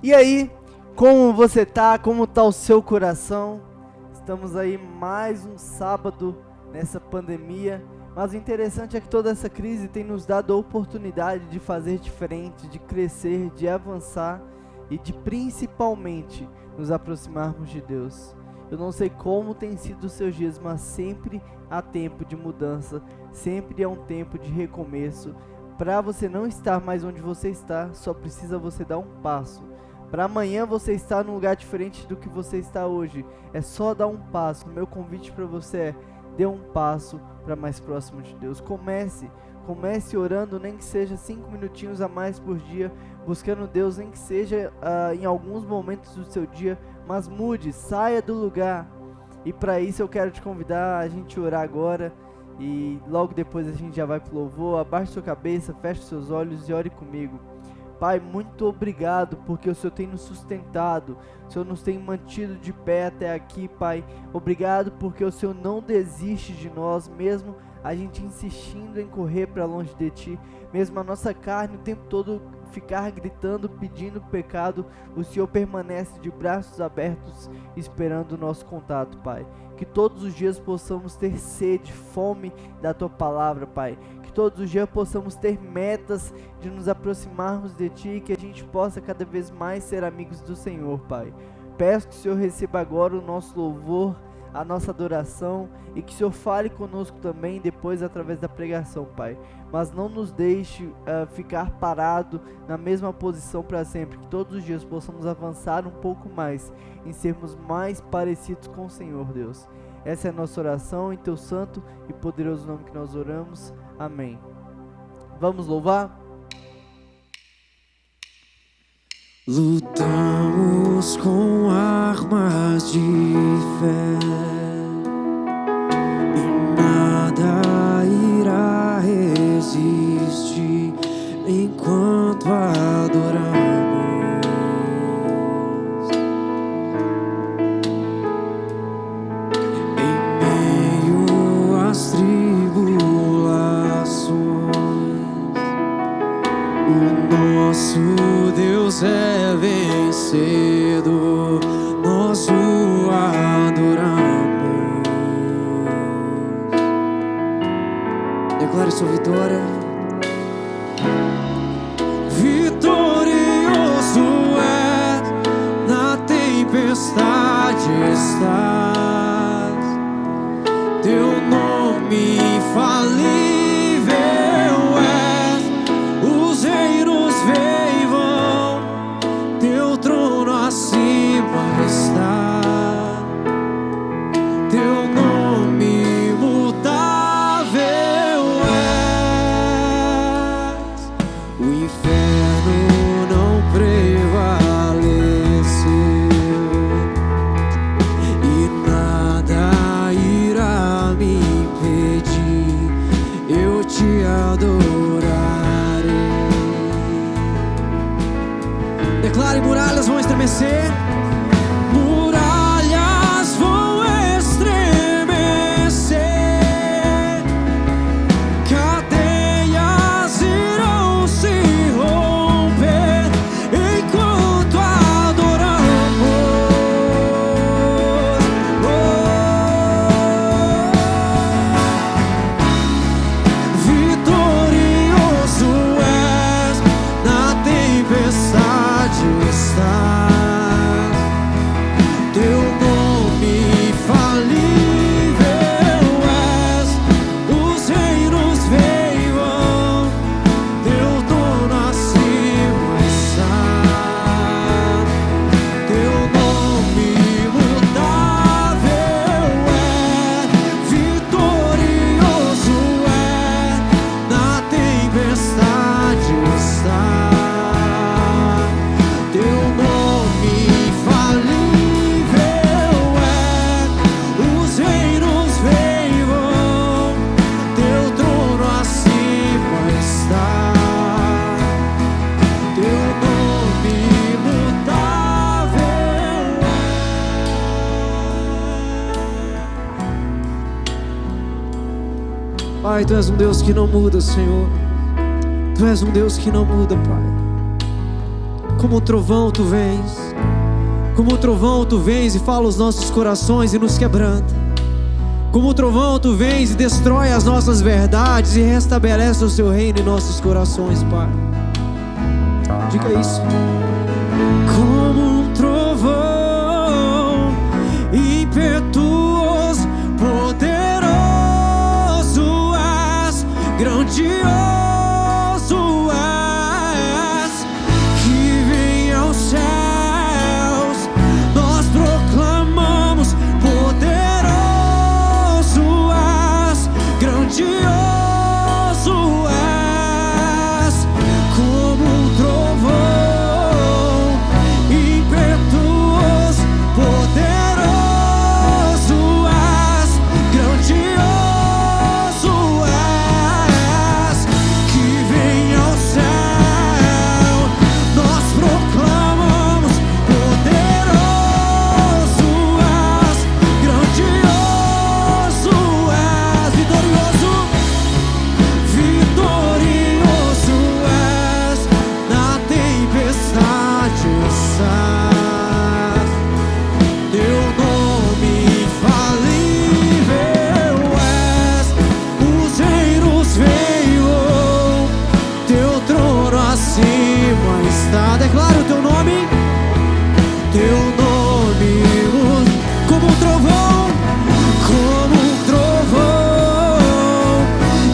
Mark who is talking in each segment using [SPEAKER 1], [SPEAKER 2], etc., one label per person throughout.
[SPEAKER 1] E aí, como você tá? Como tá o seu coração? Estamos aí mais um sábado nessa pandemia, mas o interessante é que toda essa crise tem nos dado a oportunidade de fazer diferente, de crescer, de avançar e de principalmente nos aproximarmos de Deus. Eu não sei como tem sido os seus dias, mas sempre há tempo de mudança, sempre há um tempo de recomeço. Para você não estar mais onde você está, só precisa você dar um passo. Para amanhã você estar num lugar diferente do que você está hoje, é só dar um passo. O meu convite para você é: dê um passo para mais próximo de Deus. Comece orando, nem que seja 5 minutinhos a mais por dia, buscando Deus, nem que seja em alguns momentos do seu dia, mas mude, saia do lugar. E para isso eu quero te convidar a gente orar agora, e logo depois a gente já vai pro louvor. Abaixe sua cabeça, feche seus olhos e ore comigo. Pai, muito obrigado porque o Senhor tem nos sustentado, o Senhor nos tem mantido de pé até aqui, Pai. Obrigado porque o Senhor não desiste de nós, mesmo a gente insistindo em correr para longe de Ti, mesmo a nossa carne o tempo todo ficar gritando, pedindo pecado, o Senhor permanece de braços abertos, esperando o nosso contato, Pai. Que todos os dias possamos ter sede, fome da Tua Palavra, Pai. Que todos os dias possamos ter metas de nos aproximarmos de Ti e que a gente possa cada vez mais ser amigos do Senhor, Pai. Peço que o Senhor receba agora o nosso louvor, a nossa adoração, e que o Senhor fale conosco também depois através da pregação, Pai. Mas não nos deixe ficar parado na mesma posição para sempre. Que todos os dias possamos avançar um pouco mais em sermos mais parecidos com o Senhor, Deus. Essa é a nossa oração, em Teu santo e poderoso nome que nós oramos. Amém. Vamos louvar?
[SPEAKER 2] Lutamos com armas de fé e nada irá resistir enquanto adoramos. Em meio às tribulações, o nosso Deus é vencedor, nós o adoramos. Declare sua vitória. Vitorioso é, na tempestade estás, Teu nome infalível é, os reinos vêm e vão, Teu trono acima está, Teu nome imutável és. O inferno não prevaleceu e nada irá me impedir, eu te adorarei. Declare: muralhas vão estremecer. Muralhas vão estremecer, cadeias irão se romper enquanto adoramos. Vitorioso és, na tempestade estás, Teu nome infalível és, os reinos vêm e vão, Teu trono acima está, Teu nome imutável é. Vitorioso é, na tempestade está, Teu nome infalível é, os reinos vêm e vão, Teu trono acima está, Teu nome imutável é. Pai, Tu és um Deus que não muda, Senhor. Tu és um Deus que não muda, Pai. Como o trovão tu vens, como o trovão tu vens e fala os nossos corações e nos quebranta. Como o trovão tu vens e destrói as nossas verdades e restabelece o seu reino em nossos corações, Pai. Diga isso. Como um trovão impetuoso, poderoso és, grandioso és, que vem aos céus, nós proclamamos, poderoso és, grandioso és, como um trovão impetuoso, poderoso és, grandioso és, que vem ao céu, nós proclamamos, poderoso és, grandioso és, vitorioso, vitorioso és, na tempestade estás, teu nome infalível és, os reinos veio, teu trono acima está. Declara o teu nome, como um trovão,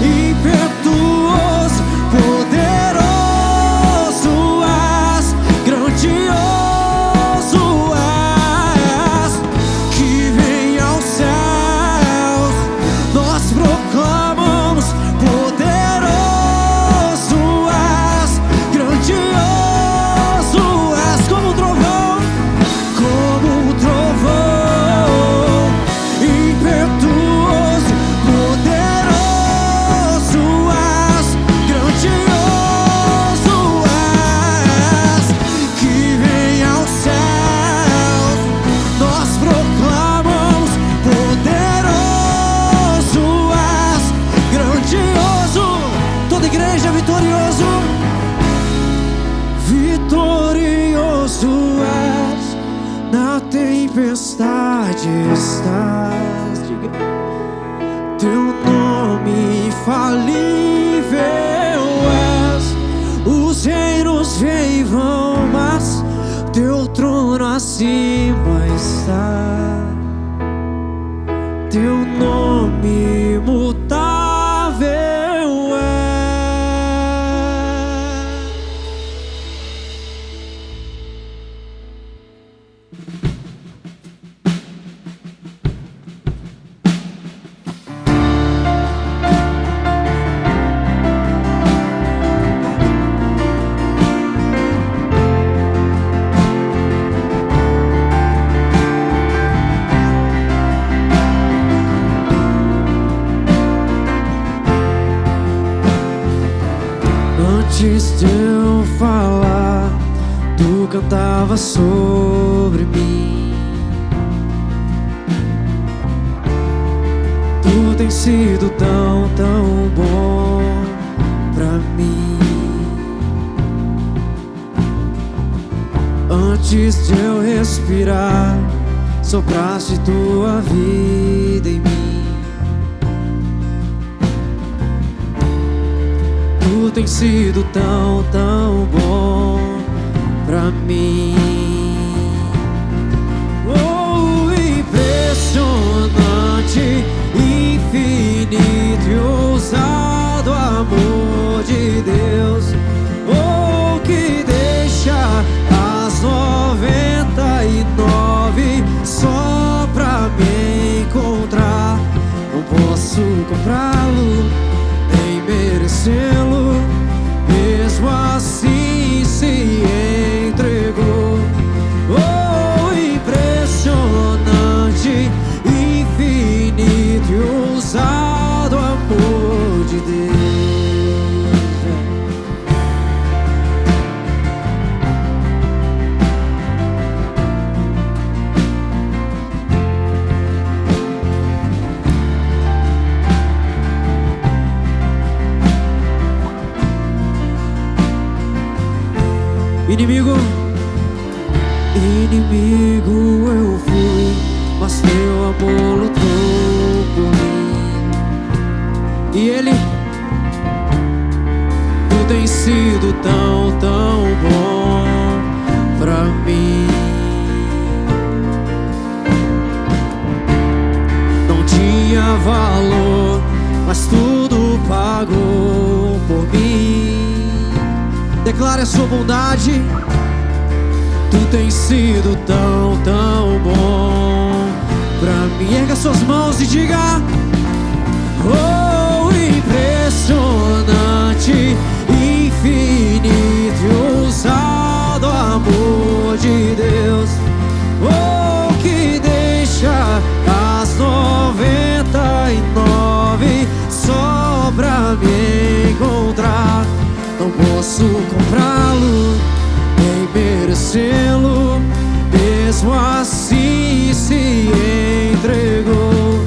[SPEAKER 2] impetuoso, poderoso és, grandioso és, que vem aos céus, nós proclamamos, poderoso és, grandioso és, como um trovão, impetuoso, poderoso és, grandioso és, que vem aos céus, nós proclamamos, poderoso és, grandioso. Toda igreja vitorioso, vitorioso és, na tempestade estás. Diga. Teu nome infalível és, os reinos vêm e vão, mas teu trono acima está. Teu nome imutável é. Antes de eu falar, tu cantava sobre mim. Tu tens sido tão, tão bom pra mim. Antes de eu respirar, sopraste tua vida em mim. Tu tens sido tão, tão bom pra mim. Oh, impressionante, infinito e ousado amor de Deus. Oh, que deixa as 99 só pra me encontrar. Não posso comprá-lo, nem merecê-lo, mesmo assim se entregou. Oh, impressionante, infinito e ousado amor de Deus. Inimigo, Inimigo eu fui, mas teu amor lutou por mim. E Ele, tu tens sido tão, tão bom pra mim. Não tinha valor, mas tudo pagou por mim. Declare a sua bondade. Tu tens sido tão, tão bom pra mim. Erga suas mãos e diga: oh, impressionante, infinito e ousado amor de Deus. Oh, que deixa as 99 só pra me encontrar. Não posso comprá-lo, nem merecê-lo, mesmo assim se entregou.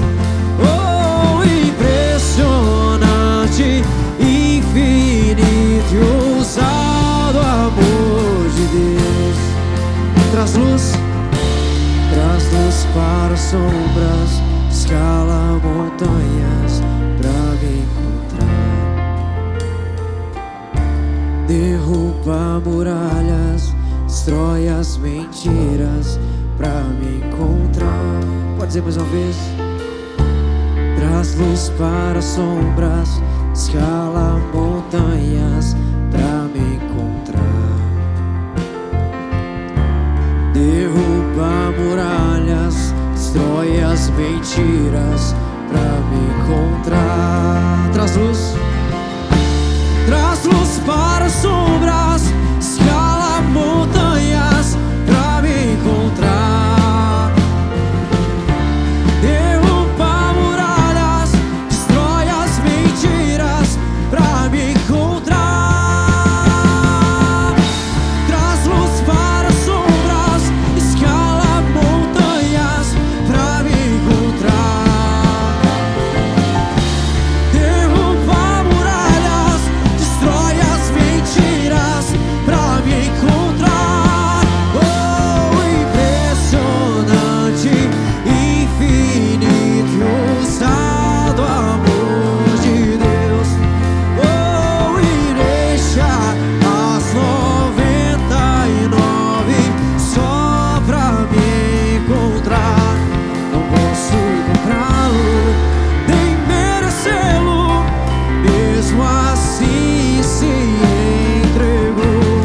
[SPEAKER 2] Oh, impressionante, infinito e ousado amor de Deus. Traz luz para as sombras, escala montanhas pra me encontrar. Derruba muralhas, destrói as mentiras pra me encontrar. Pode dizer mais uma vez? Traz luz para as sombras, escala montanhas pra me encontrar. Derruba muralhas, destrói as mentiras pra me encontrar. Traz luz para as sombras, escala montanhas pra me encontrar. Derruba muralhas, destrói as mentiras pra me encontrar. Traz luz para as sombras, escala montanhas pra me encontrar. Derruba muralhas, destrói as mentiras pra me encontrar. Oh, impressionante, infinito e ousado amor de Deus. Oh, e deixa as 99 só pra me encontrar. Não posso comprá-lo, nem merecê-lo, mesmo assim se entregou.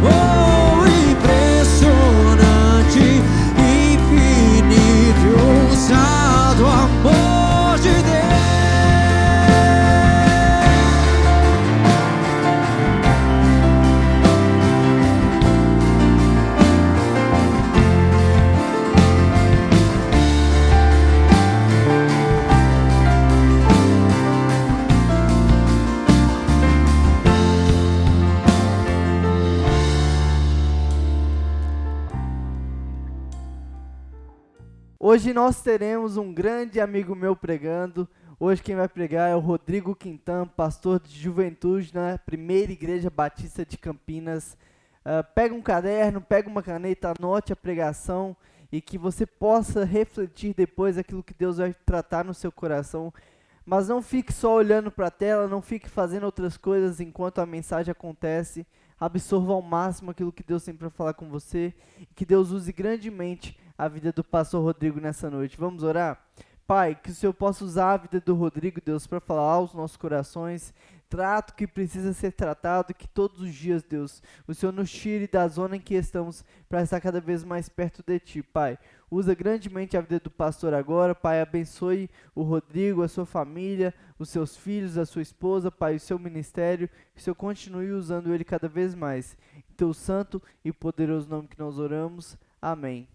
[SPEAKER 2] Oh, impressionante, infinito e ousado amor de Deus.
[SPEAKER 1] Hoje nós teremos um grande amigo meu pregando. Hoje quem vai pregar é o Rodrigo Quintan, pastor de juventude na Primeira Igreja Batista de Campinas. Pega um caderno, pega uma caneta, anote a pregação e que você possa refletir depois aquilo que Deus vai tratar no seu coração. Mas não fique só olhando para a tela, não fique fazendo outras coisas enquanto a mensagem acontece. Absorva ao máximo aquilo que Deus tem para falar com você e que Deus use grandemente a vida do pastor Rodrigo nessa noite. Vamos orar? Pai, que o Senhor possa usar a vida do Rodrigo, Deus, para falar aos nossos corações. Trata o que precisa ser tratado, que todos os dias, Deus, o Senhor nos tire da zona em que estamos para estar cada vez mais perto de Ti, Pai. Usa grandemente a vida do pastor agora, Pai, abençoe o Rodrigo, a sua família, os seus filhos, a sua esposa, Pai, o seu ministério, que o Senhor continue usando ele cada vez mais. Em Teu santo e poderoso nome que nós oramos. Amém.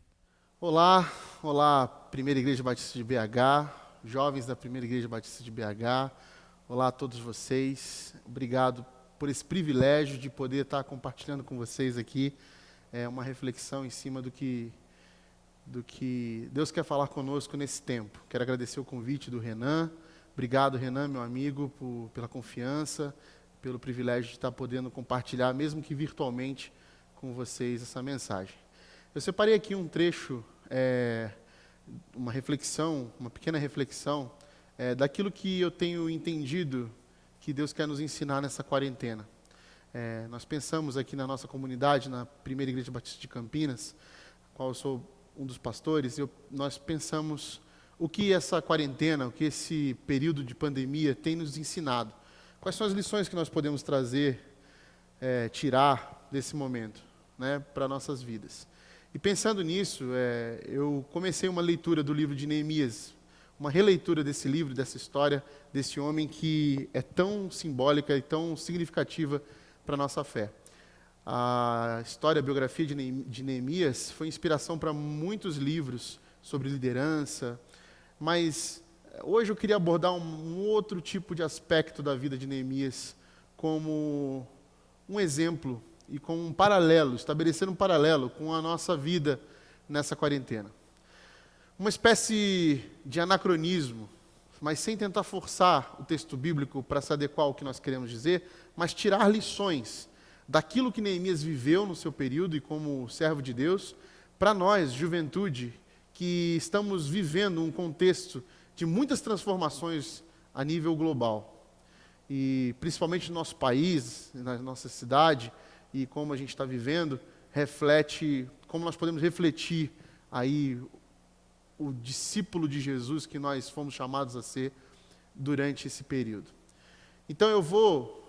[SPEAKER 3] Olá, olá, Primeira Igreja Batista de BH, jovens da Primeira Igreja Batista de BH, olá a todos vocês, obrigado por esse privilégio de poder estar compartilhando com vocês aqui uma reflexão em cima do que Deus quer falar conosco nesse tempo. Quero agradecer o convite do Renan, obrigado Renan, meu amigo, pela confiança, pelo privilégio de estar podendo compartilhar, mesmo que virtualmente, com vocês essa mensagem. Eu separei aqui um trecho, uma reflexão, uma pequena reflexão, daquilo que eu tenho entendido que Deus quer nos ensinar nessa quarentena. Nós pensamos aqui na nossa comunidade, na Primeira Igreja Batista de Campinas, qual eu sou um dos pastores, nós pensamos o que essa quarentena, o que esse período de pandemia tem nos ensinado. Quais são as lições que nós podemos trazer, tirar desse momento, né, para nossas vidas. E pensando nisso, eu comecei uma leitura do livro de Neemias, uma releitura desse livro, dessa história, desse homem que é tão simbólica e tão significativa para a nossa fé. A história, a biografia de Neemias foi inspiração para muitos livros sobre liderança, mas hoje eu queria abordar um outro tipo de aspecto da vida de Neemias como um exemplo e com um paralelo, estabelecer um paralelo com a nossa vida nessa quarentena. Uma espécie de anacronismo, mas sem tentar forçar o texto bíblico para se adequar ao que nós queremos dizer, mas tirar lições daquilo que Neemias viveu no seu período e como servo de Deus, para nós, juventude, que estamos vivendo um contexto de muitas transformações a nível global. E principalmente no nosso país, na nossa cidade, e como a gente está vivendo, reflete, como nós podemos refletir aí o discípulo de Jesus que nós fomos chamados a ser durante esse período. Então eu vou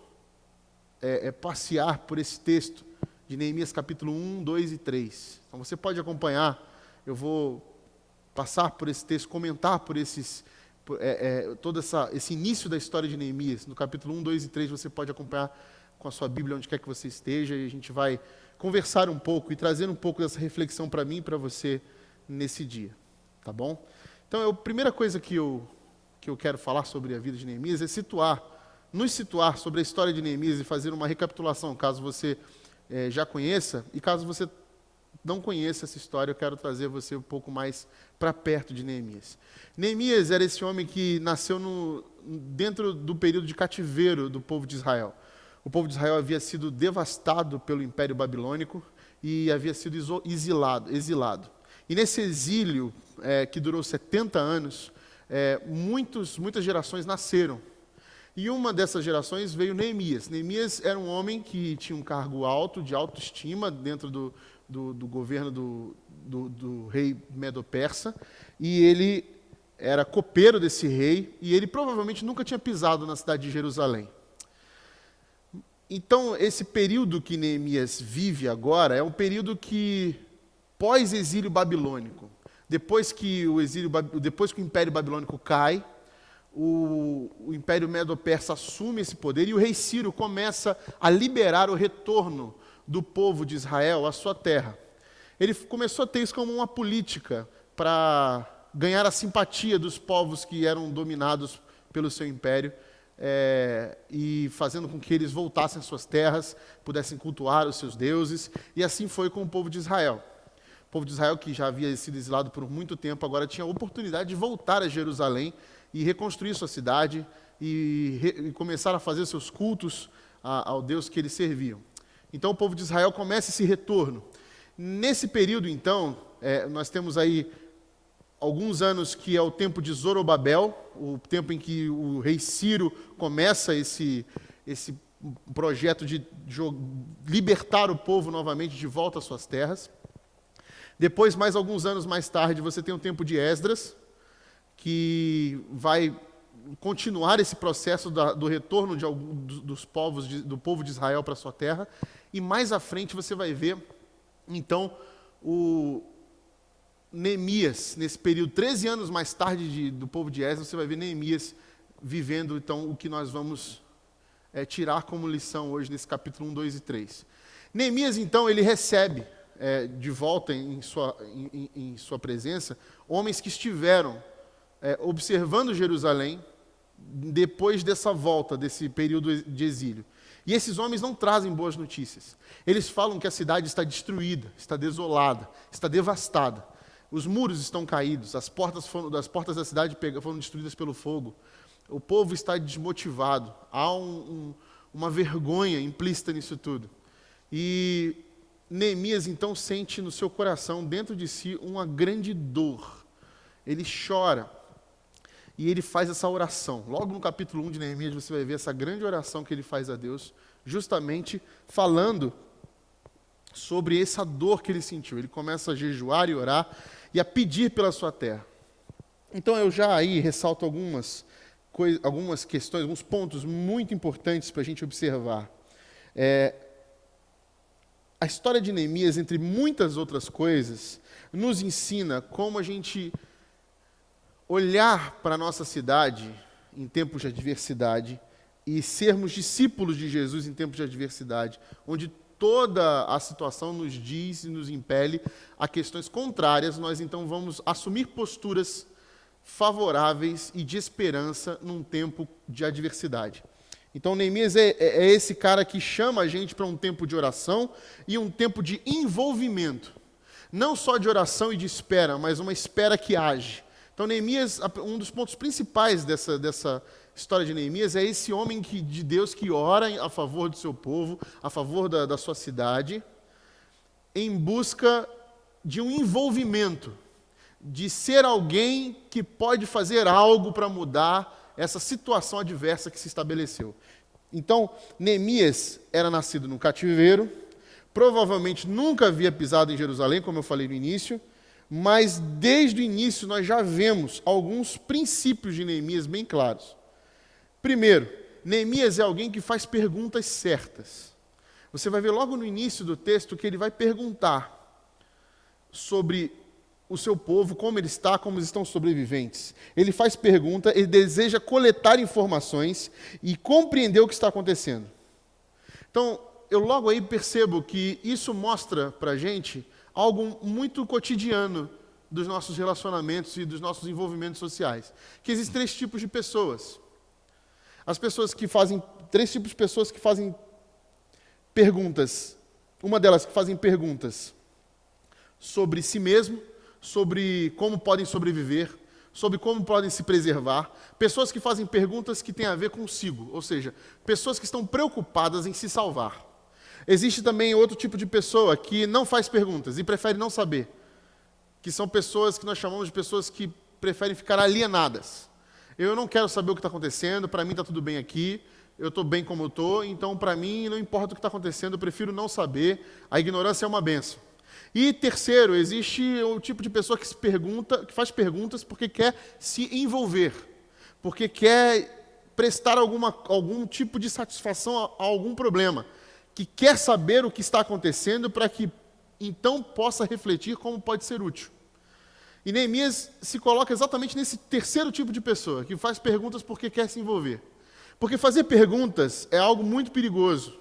[SPEAKER 3] passear por esse texto de Neemias capítulo 1, 2 e 3. Então você pode acompanhar, eu vou passar por esse texto, comentar por todo esse início da história de Neemias. No capítulo 1, 2 e 3 você pode acompanhar com a sua Bíblia onde quer que você esteja, e a gente vai conversar um pouco e trazer um pouco dessa reflexão para mim e para você nesse dia. Tá bom? Então, a primeira coisa que eu quero falar sobre a vida de Neemias é nos situar sobre a história de Neemias e fazer uma recapitulação, caso você já conheça, e caso você não conheça essa história, eu quero trazer você um pouco mais para perto de Neemias. Neemias era esse homem que nasceu dentro do período de cativeiro do povo de Israel. O povo de Israel havia sido devastado pelo Império Babilônico e havia sido exilado. E nesse exílio, que durou 70 anos, muitas gerações nasceram. E uma dessas gerações veio Neemias. Neemias era um homem que tinha um cargo alto, de autoestima, dentro do governo do rei Medo-Persa, e ele era copeiro desse rei, e ele provavelmente nunca tinha pisado na cidade de Jerusalém. Então, esse período que Neemias vive agora é um período que, pós-exílio babilônico, depois que o Império Babilônico cai, o Império Medo-Persa assume esse poder e o rei Ciro começa a liberar o retorno do povo de Israel à sua terra. Ele começou a ter isso como uma política para ganhar a simpatia dos povos que eram dominados pelo seu império, e fazendo com que eles voltassem às suas terras, pudessem cultuar os seus deuses, e assim foi com o povo de Israel. O povo de Israel, que já havia sido exilado por muito tempo, agora tinha a oportunidade de voltar a Jerusalém e reconstruir sua cidade e começar a fazer seus cultos ao Deus que eles serviam. Então o povo de Israel começa esse retorno. Nesse período, então, nós temos aí alguns anos que é o tempo de Zorobabel, o tempo em que o rei Ciro começa esse projeto de libertar o povo novamente de volta às suas terras. Depois, mais alguns anos mais tarde, você tem o tempo de Esdras, que vai continuar esse processo do retorno dos povos, do povo de Israel para a sua terra. E mais à frente você vai ver, então, o Neemias, nesse período, 13 anos mais tarde do povo de Esdras, você vai ver Neemias vivendo, então, o que nós vamos tirar como lição hoje nesse capítulo 1, 2 e 3. Neemias, então, ele recebe de volta em sua presença homens que estiveram observando Jerusalém depois dessa volta, desse período de exílio. E esses homens não trazem boas notícias. Eles falam que a cidade está destruída, está desolada, está devastada. Os muros estão caídos, as portas da cidade foram destruídas pelo fogo. O povo está desmotivado. Há uma vergonha implícita nisso tudo. E Neemias então sente no seu coração, dentro de si, uma grande dor. Ele chora e ele faz essa oração. Logo no capítulo 1 de Neemias você vai ver essa grande oração que ele faz a Deus, justamente falando sobre essa dor que ele sentiu. Ele começa a jejuar e orar e a pedir pela sua terra. Então eu já aí ressalto algumas questões, alguns pontos muito importantes para a gente observar. A história de Neemias, entre muitas outras coisas, nos ensina como a gente olhar para a nossa cidade em tempos de adversidade e sermos discípulos de Jesus em tempos de adversidade, onde toda a situação nos diz e nos impele a questões contrárias, nós então vamos assumir posturas favoráveis e de esperança num tempo de adversidade. Então, Neemias é esse cara que chama a gente para um tempo de oração e um tempo de envolvimento. Não só de oração e de espera, mas uma espera que age. Então, Neemias, um dos pontos principais dessa história de Neemias é esse homem de Deus que ora a favor do seu povo, a favor da sua cidade, em busca de um envolvimento, de ser alguém que pode fazer algo para mudar essa situação adversa que se estabeleceu. Então, Neemias era nascido no cativeiro, provavelmente nunca havia pisado em Jerusalém, como eu falei no início, mas desde o início nós já vemos alguns princípios de Neemias bem claros. Primeiro, Neemias é alguém que faz perguntas certas. Você vai ver logo no início do texto que ele vai perguntar sobre o seu povo, como ele está, como estão os sobreviventes. Ele faz pergunta, ele deseja coletar informações e compreender o que está acontecendo. Então, eu logo aí percebo que isso mostra para a gente algo muito cotidiano dos nossos relacionamentos e dos nossos envolvimentos sociais. Que existem três tipos de pessoas. Três tipos de pessoas que fazem perguntas. Uma delas que fazem perguntas sobre si mesmo, sobre como podem sobreviver, sobre como podem se preservar. Pessoas que fazem perguntas que têm a ver consigo, ou seja, pessoas que estão preocupadas em se salvar. Existe também outro tipo de pessoa que não faz perguntas e prefere não saber, que são pessoas que nós chamamos de pessoas que preferem ficar alienadas. Eu não quero saber o que está acontecendo, para mim está tudo bem aqui, eu estou bem como eu estou, então para mim não importa o que está acontecendo, eu prefiro não saber, a ignorância é uma bênção. E terceiro, existe o tipo de pessoa que faz perguntas porque quer se envolver, porque quer prestar algum tipo de satisfação a algum problema, que quer saber o que está acontecendo para que então possa refletir como pode ser útil. E Neemias se coloca exatamente nesse terceiro tipo de pessoa, que faz perguntas porque quer se envolver. Porque fazer perguntas é algo muito perigoso.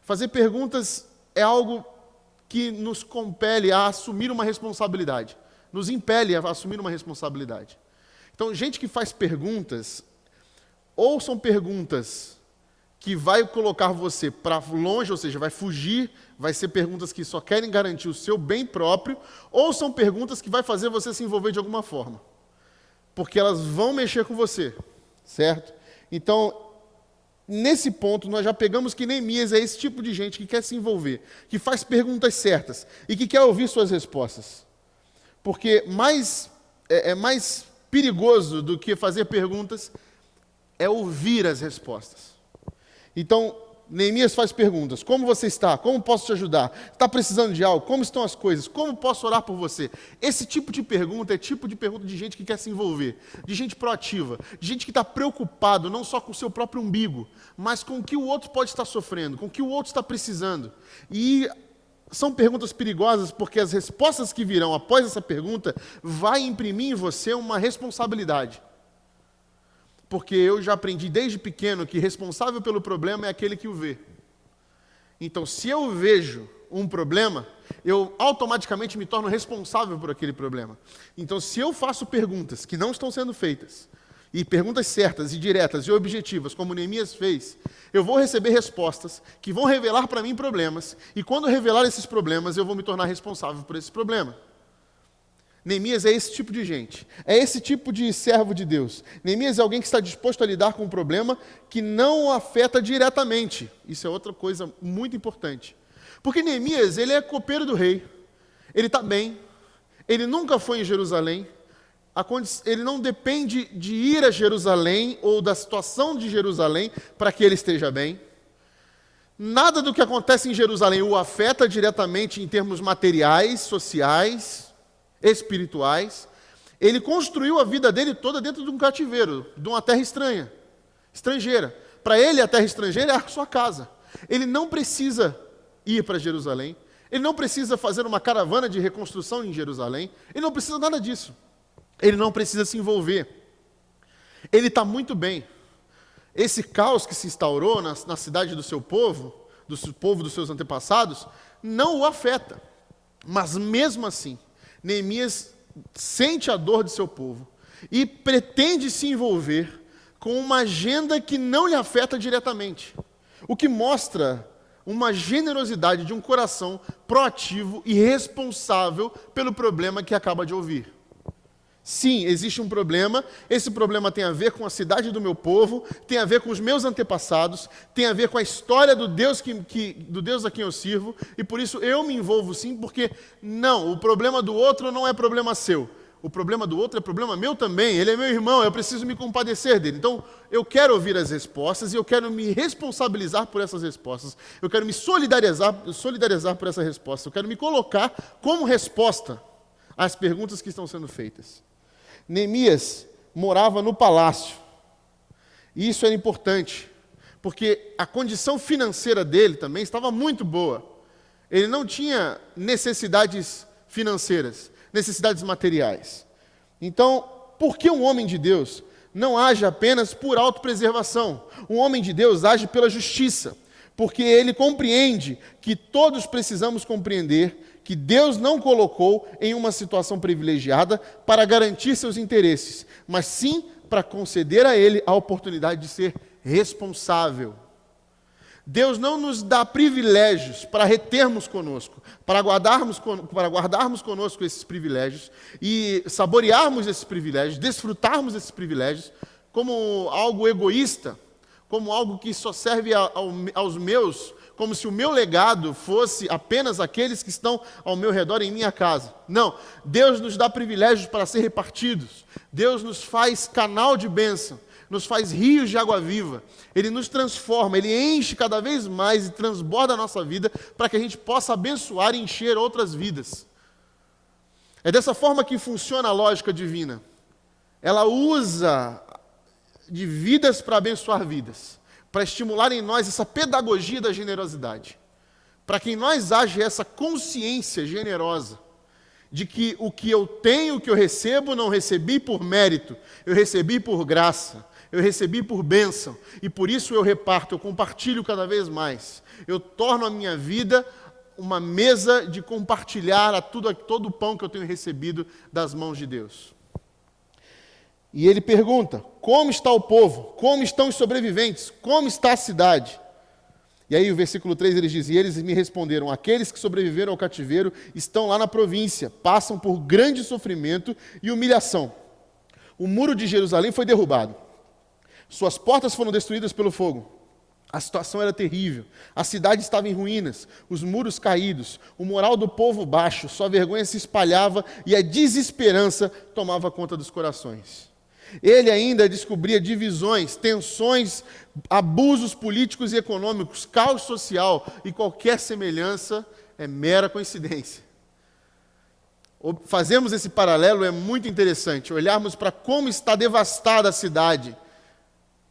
[SPEAKER 3] Fazer perguntas é algo que nos compele a assumir uma responsabilidade, nos impele a assumir uma responsabilidade. Então, gente que faz perguntas, ou são perguntas que vai colocar você para longe, ou seja, vai fugir, vai ser perguntas que só querem garantir o seu bem próprio, ou são perguntas que vai fazer você se envolver de alguma forma, porque elas vão mexer com você, certo? Então, nesse ponto, nós já pegamos que Neemias é esse tipo de gente que quer se envolver, que faz perguntas certas e que quer ouvir suas respostas. Porque mais perigoso do que fazer perguntas é ouvir as respostas. Então, Neemias faz perguntas. Como você está? Como posso te ajudar? Está precisando de algo? Como estão as coisas? Como posso orar por você? Esse tipo de pergunta é tipo de pergunta de gente que quer se envolver, de gente proativa, de gente que está preocupado não só com o seu próprio umbigo, mas com o que o outro pode estar sofrendo, com o que o outro está precisando. E são perguntas perigosas porque as respostas que virão após essa pergunta vai imprimir em você uma responsabilidade. Porque eu já aprendi desde pequeno que responsável pelo problema é aquele que o vê. Então, se eu vejo um problema, eu automaticamente me torno responsável por aquele problema. Então, se eu faço perguntas que não estão sendo feitas, e perguntas certas e diretas e objetivas, como Neemias fez, eu vou receber respostas que vão revelar para mim problemas, e quando revelar esses problemas, eu vou me tornar responsável por esse problema. Neemias é esse tipo de gente, é esse tipo de servo de Deus. Neemias é alguém que está disposto a lidar com um problema que não o afeta diretamente. Isso é outra coisa muito importante. Porque Neemias, ele é copeiro do rei, ele está bem, ele nunca foi em Jerusalém, ele não depende de ir a Jerusalém ou da situação de Jerusalém para que ele esteja bem. Nada do que acontece em Jerusalém o afeta diretamente em termos materiais, sociais, espirituais. Ele construiu a vida dele toda dentro de um cativeiro, de uma terra estrangeira. Para ele, a terra estrangeira é a sua casa. Ele não precisa ir para Jerusalém, ele não precisa fazer uma caravana de reconstrução em Jerusalém, ele não precisa nada disso. Ele não precisa se envolver. Ele está muito bem. Esse caos que se instaurou na cidade do seu povo, do povo dos seus antepassados, não o afeta. Mas mesmo assim, Neemias sente a dor de seu povo e pretende se envolver com uma agenda que não lhe afeta diretamente. O que mostra uma generosidade de um coração proativo e responsável pelo problema que acaba de ouvir. Sim, existe um problema, esse problema tem a ver com a cidade do meu povo, tem a ver com os meus antepassados, tem a ver com a história do Deus, do Deus a quem eu sirvo, e por isso eu me envolvo sim, porque não, o problema do outro não é problema seu, o problema do outro é problema meu também, ele é meu irmão, eu preciso me compadecer dele. Então, eu quero ouvir as respostas e eu quero me responsabilizar por essas respostas, eu quero me solidarizar por essa resposta, eu quero me colocar como resposta às perguntas que estão sendo feitas. Neemias morava no palácio, e isso era importante, porque a condição financeira dele também estava muito boa. Ele não tinha necessidades financeiras, necessidades materiais. Então, por que um homem de Deus não age apenas por autopreservação? Um homem de Deus age pela justiça, porque ele compreende que todos precisamos compreender que Deus não colocou em uma situação privilegiada para garantir seus interesses, mas sim para conceder a ele a oportunidade de ser responsável. Deus não nos dá privilégios para retermos conosco, para guardarmos conosco esses privilégios e saborearmos esses privilégios, desfrutarmos esses privilégios como algo egoísta, como algo que só serve aos meus, como se o meu legado fosse apenas aqueles que estão ao meu redor em minha casa. Não, Deus nos dá privilégios para ser repartidos. Deus nos faz canal de bênção, nos faz rios de água viva. Ele nos transforma, Ele enche cada vez mais e transborda a nossa vida para que a gente possa abençoar e encher outras vidas. É dessa forma que funciona a lógica divina. Ela usa de vidas para abençoar vidas, para estimular em nós essa pedagogia da generosidade, para que em nós haja essa consciência generosa, de que o que eu tenho, o que eu recebo, não recebi por mérito, eu recebi por graça, eu recebi por bênção, e por isso eu reparto, eu compartilho cada vez mais, eu torno a minha vida uma mesa de compartilhar todo o pão que eu tenho recebido das mãos de Deus. E ele pergunta, como está o povo? Como estão os sobreviventes? Como está a cidade? E aí o versículo 3 ele diz, e eles me responderam, aqueles que sobreviveram ao cativeiro estão lá na província, passam por grande sofrimento e humilhação. O muro de Jerusalém foi derrubado, suas portas foram destruídas pelo fogo. A situação era terrível, a cidade estava em ruínas, os muros caídos, o moral do povo baixo, sua vergonha se espalhava e a desesperança tomava conta dos corações. Ele ainda descobria divisões, tensões, abusos políticos e econômicos, caos social, e qualquer semelhança é mera coincidência. Fazermos esse paralelo é muito interessante, olharmos para como está devastada a cidade,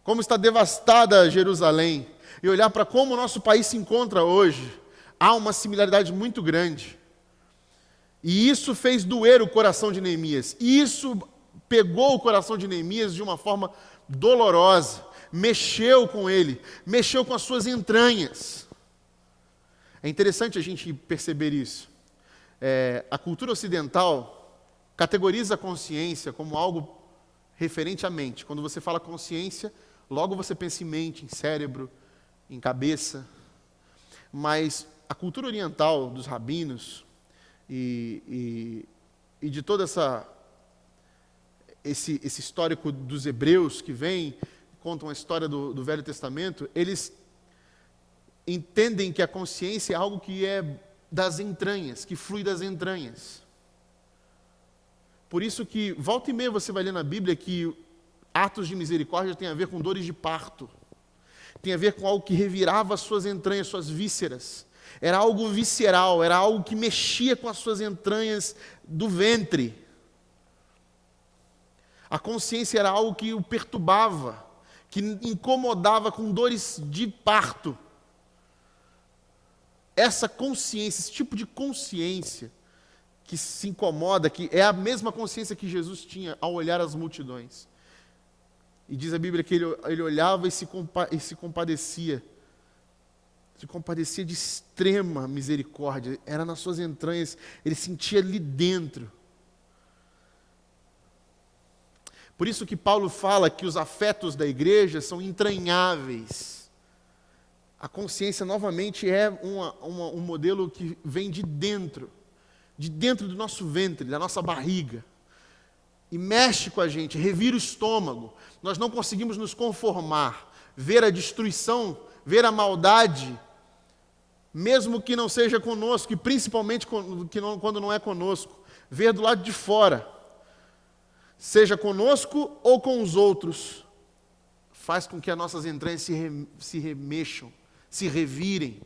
[SPEAKER 3] como está devastada Jerusalém, e olhar para como o nosso país se encontra hoje. Há uma similaridade muito grande. E isso fez doer o coração de Neemias. E isso pegou o coração de Neemias de uma forma dolorosa, mexeu com ele, mexeu com as suas entranhas. É interessante a gente perceber isso. A cultura ocidental categoriza a consciência como algo referente à mente. Quando você fala consciência, logo você pensa em mente, em cérebro, em cabeça. Mas a cultura oriental dos rabinos e de toda esse histórico dos hebreus que contam a história do Velho Testamento, eles entendem que a consciência é algo que é das entranhas, que flui das entranhas. Por isso que, volta e meia, você vai ler na Bíblia que atos de misericórdia tem a ver com dores de parto. Tem a ver com algo que revirava as suas entranhas, suas vísceras. Era algo visceral, era algo que mexia com as suas entranhas do ventre. A consciência era algo que o perturbava, que incomodava com dores de parto. Essa consciência, esse tipo de consciência que se incomoda, que é a mesma consciência que Jesus tinha ao olhar as multidões. E diz a Bíblia que ele olhava e se compadecia. Se compadecia de extrema misericórdia. Era nas suas entranhas, ele sentia ali dentro. Por isso que Paulo fala que os afetos da igreja são entranháveis. A consciência, novamente, é um modelo que vem de dentro do nosso ventre, da nossa barriga. E mexe com a gente, revira o estômago. Nós não conseguimos nos conformar, ver a destruição, ver a maldade, mesmo que não seja conosco, e principalmente quando não é conosco, ver do lado de fora, seja conosco ou com os outros, faz com que as nossas entranhas se remexam, se revirem.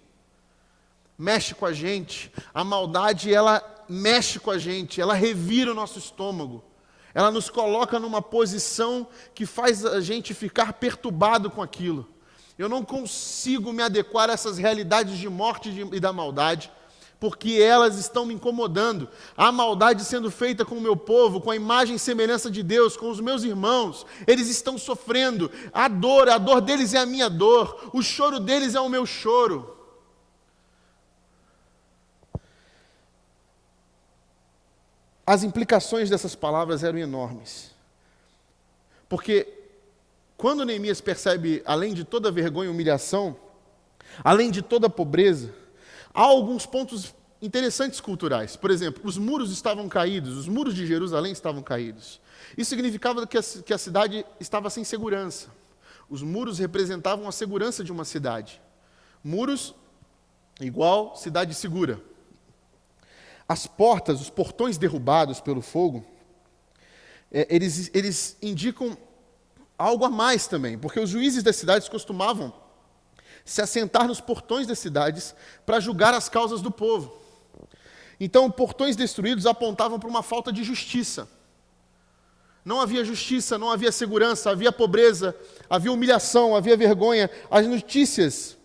[SPEAKER 3] Mexe com a gente, a maldade ela mexe com a gente, ela revira o nosso estômago. Ela nos coloca numa posição que faz a gente ficar perturbado com aquilo. Eu não consigo me adequar a essas realidades de morte e da maldade, porque elas estão me incomodando. A maldade sendo feita com o meu povo, com a imagem e semelhança de Deus, com os meus irmãos, eles estão sofrendo. A dor deles é a minha dor, o choro deles é o meu choro. As implicações dessas palavras eram enormes. Porque quando Neemias percebe, além de toda vergonha e humilhação, além de toda pobreza, há alguns pontos interessantes culturais. Por exemplo, os muros estavam caídos, os muros de Jerusalém estavam caídos. Isso significava que a cidade estava sem segurança. Os muros representavam a segurança de uma cidade. Muros igual cidade segura. As portas, os portões derrubados pelo fogo, eles indicam algo a mais também, porque os juízes das cidades costumavam se assentar nos portões das cidades para julgar as causas do povo. Então, portões destruídos apontavam para uma falta de justiça. Não havia justiça, não havia segurança, havia pobreza, havia humilhação, havia vergonha. As notícias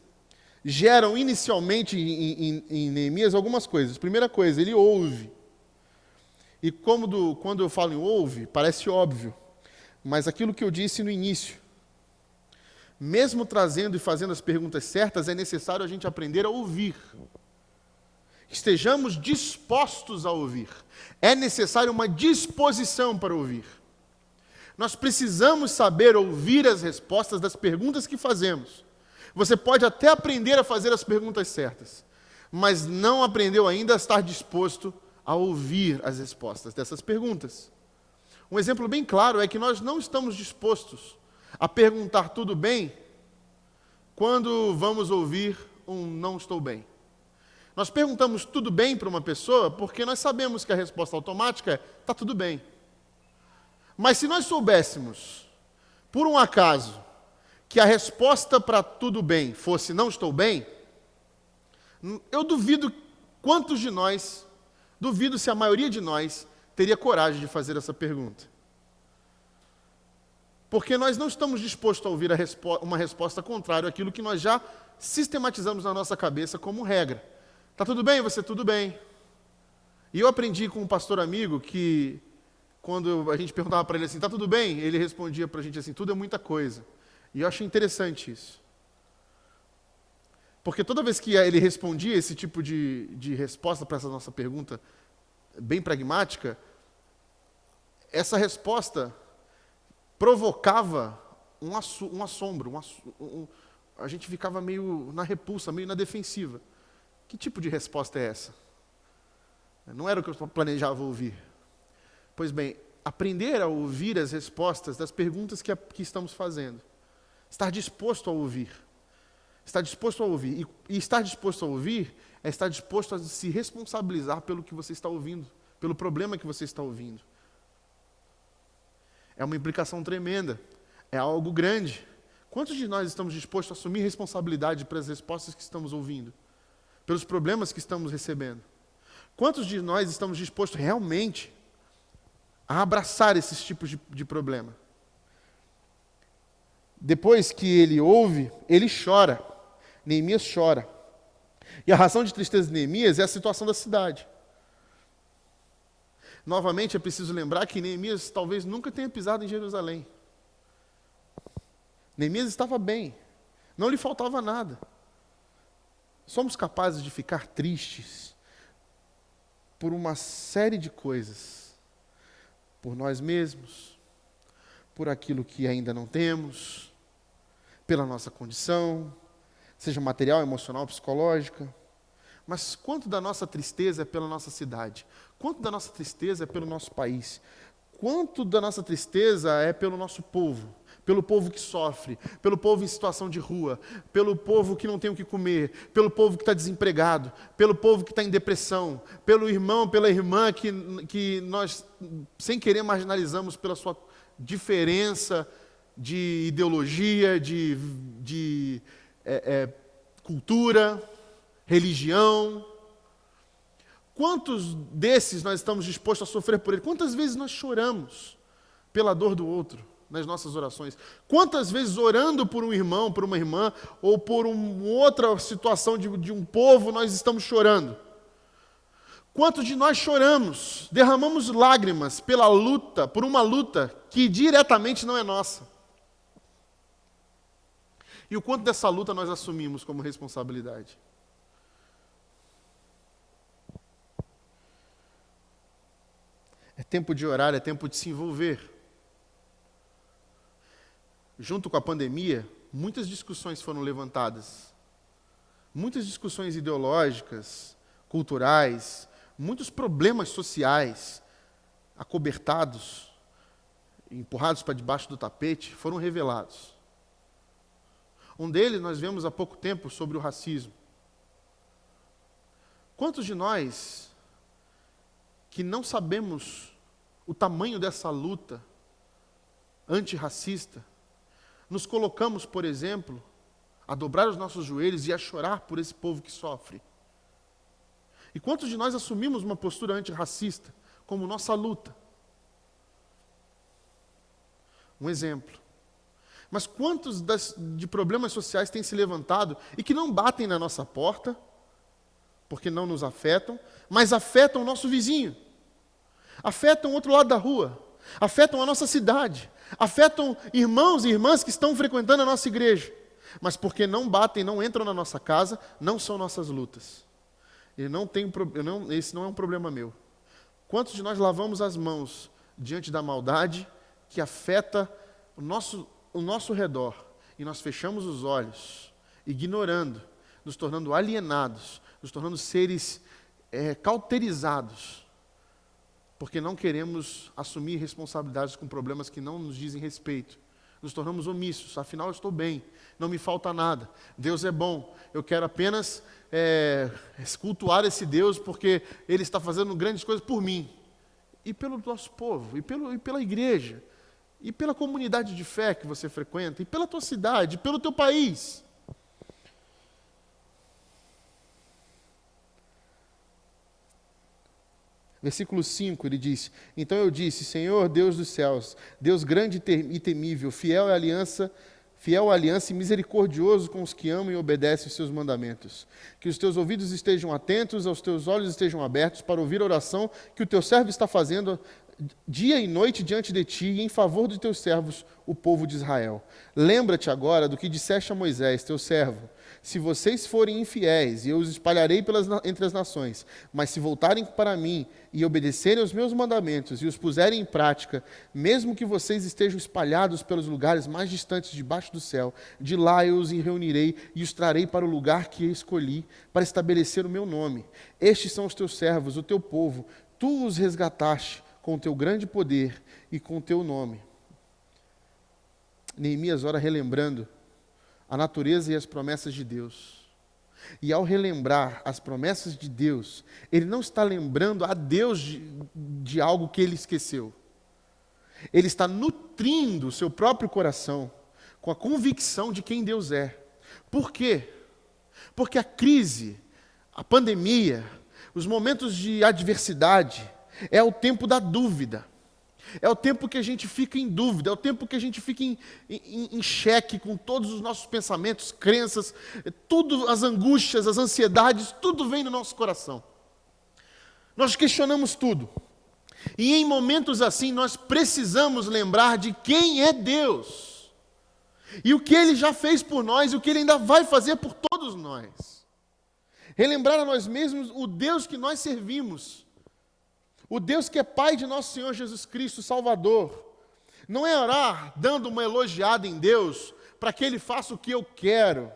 [SPEAKER 3] geram inicialmente em Neemias algumas coisas. Primeira coisa, ele ouve. E quando eu falo em ouve, parece óbvio, mas aquilo que eu disse no início, mesmo trazendo e fazendo as perguntas certas, é necessário a gente aprender a ouvir. Estejamos dispostos a ouvir. É necessário uma disposição para ouvir. Nós precisamos saber ouvir as respostas das perguntas que fazemos. Você pode até aprender a fazer as perguntas certas, mas não aprendeu ainda a estar disposto a ouvir as respostas dessas perguntas. Um exemplo bem claro é que nós não estamos dispostos a perguntar tudo bem quando vamos ouvir um não estou bem. Nós perguntamos tudo bem para uma pessoa porque nós sabemos que a resposta automática é está tudo bem. Mas se nós soubéssemos, por um acaso, que a resposta para tudo bem fosse não estou bem, eu duvido se a maioria de nós teria coragem de fazer essa pergunta. Porque nós não estamos dispostos a ouvir uma resposta contrária àquilo que nós já sistematizamos na nossa cabeça como regra. Está tudo bem? Você tudo bem. E eu aprendi com um pastor amigo que, quando a gente perguntava para ele assim, está tudo bem? Ele respondia para a gente assim, tudo é muita coisa. E eu acho interessante isso. Porque toda vez que ele respondia esse tipo de resposta para essa nossa pergunta, bem pragmática, essa resposta provocava um assombro, a gente ficava meio na repulsa, meio na defensiva. Que tipo de resposta é essa? Não era o que eu planejava ouvir. Pois bem, aprender a ouvir as respostas das perguntas que estamos fazendo. Estar disposto a ouvir. Está disposto a ouvir. E estar disposto a ouvir é estar disposto a se responsabilizar pelo que você está ouvindo, pelo problema que você está ouvindo. É uma implicação tremenda. É algo grande. Quantos de nós estamos dispostos a assumir responsabilidade pelas respostas que estamos ouvindo? Pelos problemas que estamos recebendo? Quantos de nós estamos dispostos realmente a abraçar esses tipos de problema? Depois que ele ouve, ele chora. Neemias chora. E a razão de tristeza de Neemias é a situação da cidade. Novamente, é preciso lembrar que Neemias talvez nunca tenha pisado em Jerusalém. Neemias estava bem, não lhe faltava nada. Somos capazes de ficar tristes por uma série de coisas. Por nós mesmos, por aquilo que ainda não temos, pela nossa condição, seja material, emocional, psicológica. Mas quanto da nossa tristeza é pela nossa cidade? Quanto da nossa tristeza é pelo nosso país? Quanto da nossa tristeza é pelo nosso povo? Pelo povo que sofre, pelo povo em situação de rua, pelo povo que não tem o que comer, pelo povo que está desempregado, pelo povo que está em depressão, pelo irmão, pela irmã que nós, sem querer, marginalizamos pela sua diferença de ideologia, de cultura, religião. Quantos desses nós estamos dispostos a sofrer por ele? Quantas vezes nós choramos pela dor do outro nas nossas orações? Quantas vezes orando por um irmão, por uma irmã, ou por uma outra situação de um povo, nós estamos chorando? Quantos de nós choramos, derramamos lágrimas pela luta, por uma luta que diretamente não é nossa? E o quanto dessa luta nós assumimos como responsabilidade? É tempo de orar, é tempo de se envolver. Junto com a pandemia, muitas discussões foram levantadas. Muitas discussões ideológicas, culturais, muitos problemas sociais, acobertados, empurrados para debaixo do tapete, foram revelados. Um deles nós vemos há pouco tempo sobre o racismo. Quantos de nós que não sabemos o tamanho dessa luta antirracista, nos colocamos, por exemplo, a dobrar os nossos joelhos e a chorar por esse povo que sofre? E quantos de nós assumimos uma postura antirracista como nossa luta? Um exemplo. Mas quantos de problemas sociais têm se levantado e que não batem na nossa porta, porque não nos afetam, mas afetam o nosso vizinho, afetam o outro lado da rua, afetam a nossa cidade, afetam irmãos e irmãs que estão frequentando a nossa igreja, mas porque não batem, não entram na nossa casa, não são nossas lutas. Esse não é um problema meu. Quantos de nós lavamos as mãos diante da maldade que afeta o nosso redor e nós fechamos os olhos, ignorando, nos tornando alienados, nos tornando seres cauterizados, porque não queremos assumir responsabilidades com problemas que não nos dizem respeito. Nos tornamos omissos, afinal eu estou bem, não me falta nada, Deus é bom, eu quero apenas cultuar esse Deus porque Ele está fazendo grandes coisas por mim, e pelo nosso povo, e pela igreja, e pela comunidade de fé que você frequenta, e pela tua cidade, e pelo teu país. Versículo 5, ele diz: então eu disse, Senhor Deus dos céus, Deus grande e temível, fiel à aliança e misericordioso com os que amam e obedecem os seus mandamentos. Que os teus ouvidos estejam atentos, os teus olhos estejam abertos para ouvir a oração que o teu servo está fazendo dia e noite diante de ti e em favor dos teus servos, o povo de Israel. Lembra-te agora do que disseste a Moisés, teu servo. Se vocês forem infiéis, eu os espalharei entre as nações, mas se voltarem para mim e obedecerem aos meus mandamentos e os puserem em prática, mesmo que vocês estejam espalhados pelos lugares mais distantes debaixo do céu, de lá eu os reunirei e os trarei para o lugar que escolhi para estabelecer o meu nome. Estes são os teus servos, o teu povo. Tu os resgataste com o teu grande poder e com o teu nome. Neemias ora relembrando a natureza e as promessas de Deus. E ao relembrar as promessas de Deus, ele não está lembrando a Deus de algo que ele esqueceu. Ele está nutrindo o seu próprio coração com a convicção de quem Deus é. Por quê? Porque a crise, a pandemia, os momentos de adversidade, é o tempo da dúvida. É o tempo que a gente fica em dúvida, é o tempo que a gente fica em xeque com todos os nossos pensamentos, crenças, tudo, as angústias, as ansiedades, tudo vem no nosso coração. Nós questionamos tudo. E em momentos assim, nós precisamos lembrar de quem é Deus. E o que Ele já fez por nós e o que Ele ainda vai fazer por todos nós. Relembrar a nós mesmos o Deus que nós servimos. O Deus que é Pai de nosso Senhor Jesus Cristo, Salvador. Não é orar dando uma elogiada em Deus para que Ele faça o que eu quero,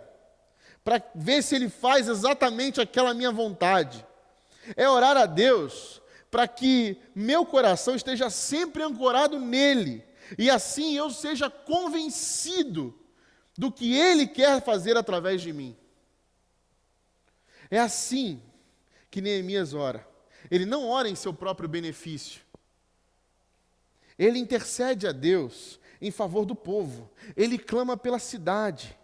[SPEAKER 3] para ver se Ele faz exatamente aquela minha vontade. É orar a Deus para que meu coração esteja sempre ancorado nele, e assim eu seja convencido do que Ele quer fazer através de mim. É assim que Neemias ora. Ele não ora em seu próprio benefício. Ele intercede a Deus em favor do povo. Ele clama pela cidade.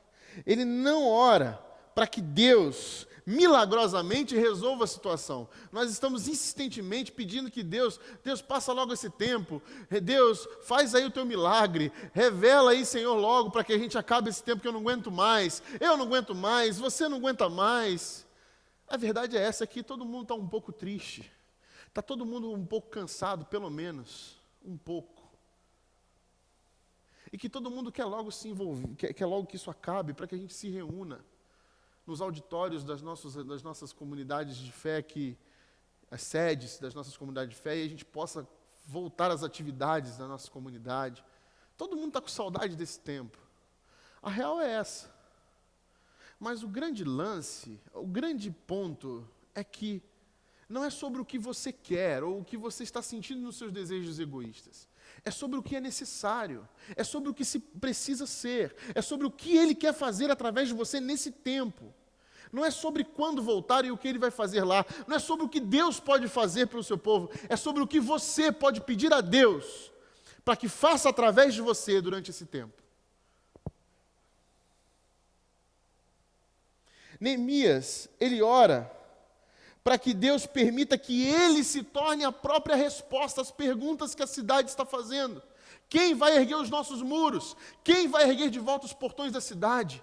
[SPEAKER 3] Ele não ora para que Deus milagrosamente resolva a situação. Nós estamos insistentemente pedindo que Deus passa logo esse tempo. Deus, faz aí o teu milagre. Revela aí, Senhor, logo para que a gente acabe esse tempo que eu não aguento mais. Eu não aguento mais, você não aguenta mais. A verdade é essa, que todo mundo está um pouco triste. Está todo mundo um pouco cansado, pelo menos, um pouco. E que todo mundo quer logo se envolver, quer logo que isso acabe, para que a gente se reúna nos auditórios das nossas comunidades de fé, as sedes das nossas comunidades de fé, e a gente possa voltar às atividades da nossa comunidade. Todo mundo está com saudade desse tempo. A real é essa. Mas o grande lance, o grande ponto é que não é sobre o que você quer ou o que você está sentindo nos seus desejos egoístas. É sobre o que é necessário, é sobre o que se precisa ser, é sobre o que Ele quer fazer através de você nesse tempo. Não é sobre quando voltar e o que Ele vai fazer lá, não é sobre o que Deus pode fazer pelo seu povo, é sobre o que você pode pedir a Deus para que faça através de você durante esse tempo. Neemias, ele ora para que Deus permita que ele se torne a própria resposta às perguntas que a cidade está fazendo. Quem vai erguer os nossos muros? Quem vai erguer de volta os portões da cidade?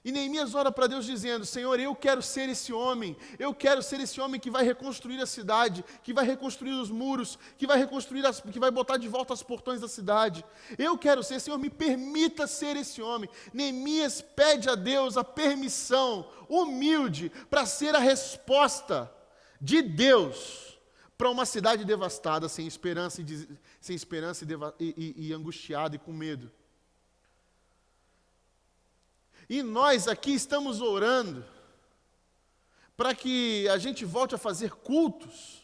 [SPEAKER 3] E Neemias ora para Deus dizendo: Senhor, eu quero ser esse homem que vai reconstruir a cidade, que vai reconstruir os muros, que vai botar de volta os portões da cidade. Eu quero ser, Senhor, me permita ser esse homem. Neemias pede a Deus a permissão humilde para ser a resposta de Deus para uma cidade devastada, sem esperança e angustiada e com medo. E nós aqui estamos orando para que a gente volte a fazer cultos.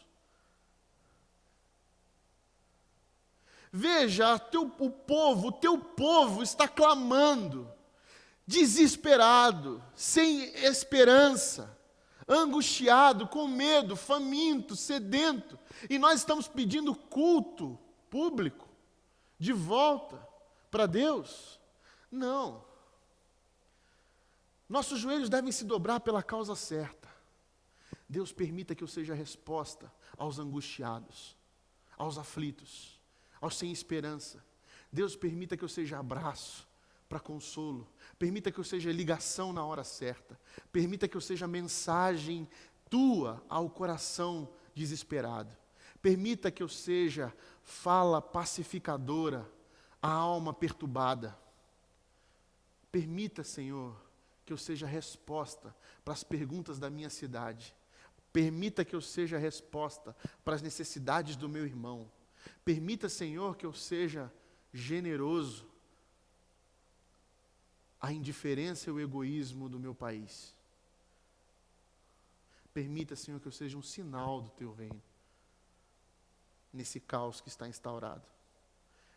[SPEAKER 3] Veja, o teu povo está clamando, desesperado, sem esperança, angustiado, com medo, faminto, sedento. E nós estamos pedindo culto público de volta para Deus? Não. Nossos joelhos devem se dobrar pela causa certa. Deus permita que eu seja a resposta aos angustiados, aos aflitos, aos sem esperança. Deus permita que eu seja abraço para consolo. Permita que eu seja ligação na hora certa. Permita que eu seja mensagem tua ao coração desesperado. Permita que eu seja fala pacificadora à alma perturbada. Permita, Senhor, que eu seja resposta para as perguntas da minha cidade. Permita que eu seja resposta para as necessidades do meu irmão. Permita, Senhor, que eu seja generoso à indiferença e ao egoísmo do meu país. Permita, Senhor, que eu seja um sinal do teu reino nesse caos que está instaurado.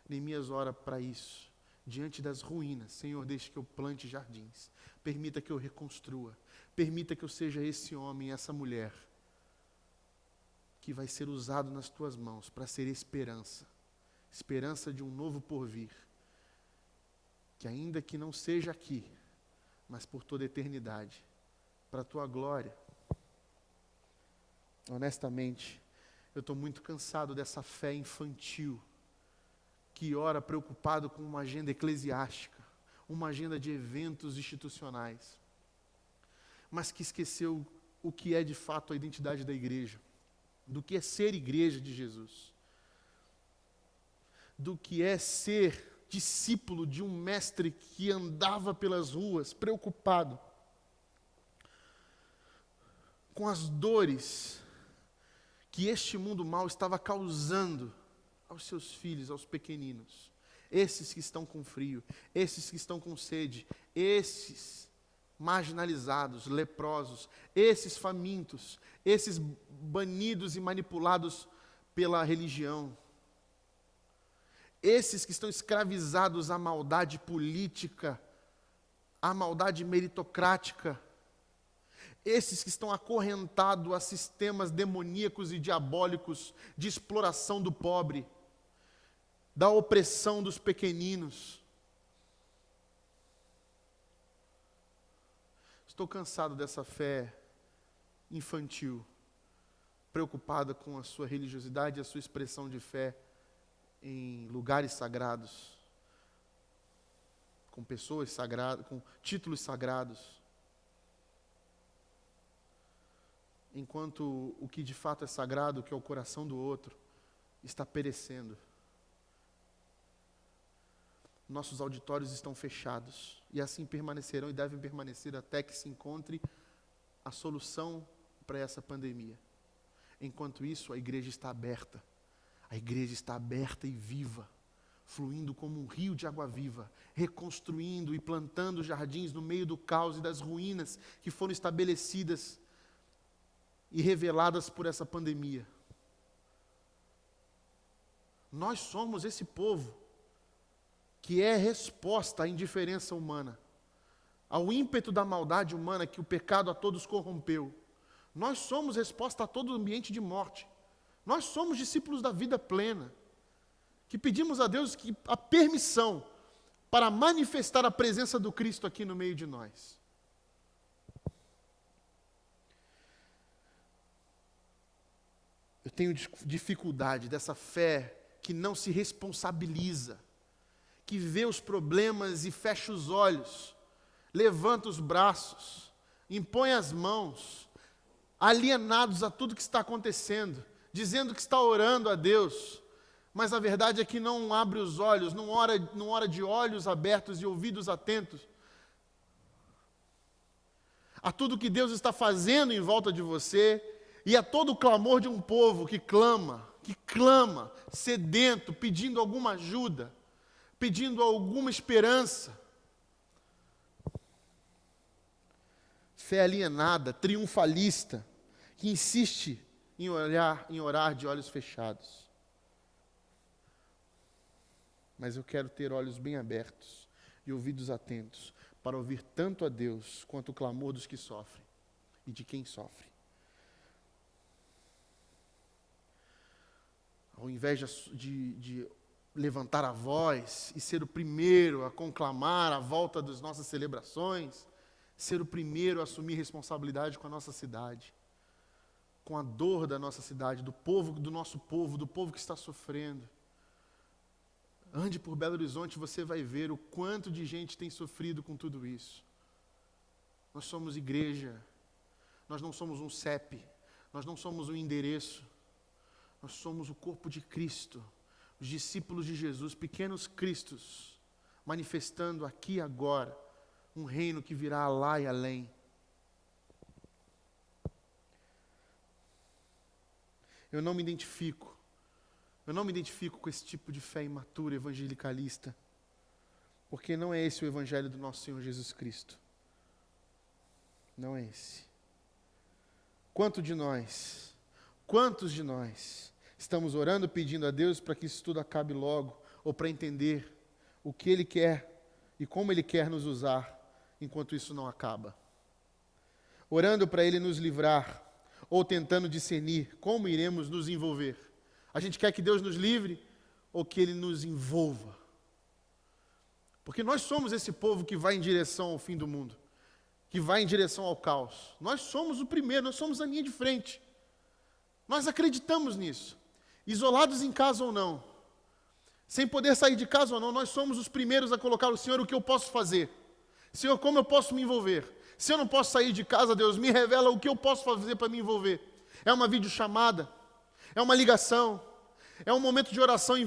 [SPEAKER 3] Neemias ora para isso. diante das ruínas, Senhor, deixe que eu plante jardins. Permita que eu reconstrua. Permita que eu seja esse homem, essa mulher, que vai ser usado nas tuas mãos para ser esperança. Esperança de um novo porvir. Que ainda que não seja aqui, mas por toda a eternidade, para a tua glória. Honestamente, eu estou muito cansado dessa fé infantil, que ora preocupado com uma agenda eclesiástica, uma agenda de eventos institucionais, mas que esqueceu o que é de fato a identidade da igreja, do que é ser igreja de Jesus, do que é ser discípulo de um mestre que andava pelas ruas preocupado com as dores que este mundo mau estava causando aos seus filhos, aos pequeninos, esses que estão com frio, esses que estão com sede, esses marginalizados, leprosos, esses famintos, esses banidos e manipulados pela religião, esses que estão escravizados à maldade política, à maldade meritocrática, esses que estão acorrentados a sistemas demoníacos e diabólicos de exploração do pobre, da opressão dos pequeninos. Estou cansado dessa fé infantil, preocupada com a sua religiosidade e a sua expressão de fé em lugares sagrados, com pessoas sagradas, com títulos sagrados, enquanto o que de fato é sagrado, que é o coração do outro, está perecendo. Nossos auditórios estão fechados, e assim permanecerão e devem permanecer até que se encontre a solução para essa pandemia. Enquanto isso, a igreja está aberta. A igreja está aberta e viva, fluindo como um rio de água viva, reconstruindo e plantando jardins no meio do caos e das ruínas que foram estabelecidas e reveladas por essa pandemia. Nós somos esse povo que é resposta à indiferença humana, ao ímpeto da maldade humana que o pecado a todos corrompeu. Nós somos resposta a todo ambiente de morte. Nós somos discípulos da vida plena, que pedimos a Deus a permissão para manifestar a presença do Cristo aqui no meio de nós. Eu tenho dificuldade dessa fé que não se responsabiliza, que vê os problemas e fecha os olhos, levanta os braços, impõe as mãos, alienados a tudo que está acontecendo, dizendo que está orando a Deus, mas a verdade é que não abre os olhos, não ora de olhos abertos e ouvidos atentos a tudo que Deus está fazendo em volta de você e a todo o clamor de um povo que clama, sedento, pedindo alguma ajuda, pedindo alguma esperança. Fé alienada, triunfalista, que insiste em orar de olhos fechados. Mas eu quero ter olhos bem abertos e ouvidos atentos para ouvir tanto a Deus quanto o clamor dos que sofrem e de quem sofre. Ao invés de levantar a voz e ser o primeiro a conclamar a volta das nossas celebrações, ser o primeiro a assumir responsabilidade com a nossa cidade, com a dor da nossa cidade, do nosso povo, do povo que está sofrendo. Ande por Belo Horizonte, você vai ver o quanto de gente tem sofrido com tudo isso. Nós somos igreja, nós não somos um CEP, nós não somos um endereço, nós somos o corpo de Cristo, os discípulos de Jesus, pequenos cristos, manifestando aqui e agora um reino que virá lá e além. Eu não me identifico com esse tipo de fé imatura, evangelicalista, porque não é esse o evangelho do nosso Senhor Jesus Cristo. Não é esse. Quantos de nós estamos orando, pedindo a Deus para que isso tudo acabe logo, ou para entender o que Ele quer e como Ele quer nos usar enquanto isso não acaba. Orando para Ele nos livrar, ou tentando discernir como iremos nos envolver. A gente quer que Deus nos livre ou que Ele nos envolva. Porque nós somos esse povo que vai em direção ao fim do mundo, que vai em direção ao caos. Nós somos o primeiro, nós somos a linha de frente. Nós acreditamos nisso. Isolados em casa ou não, sem poder sair de casa ou não, nós somos os primeiros a colocar o Senhor, o que eu posso fazer? Senhor, como eu posso me envolver? Se eu não posso sair de casa, Deus, me revela o que eu posso fazer para me envolver. É uma videochamada, é uma ligação, é um momento de oração em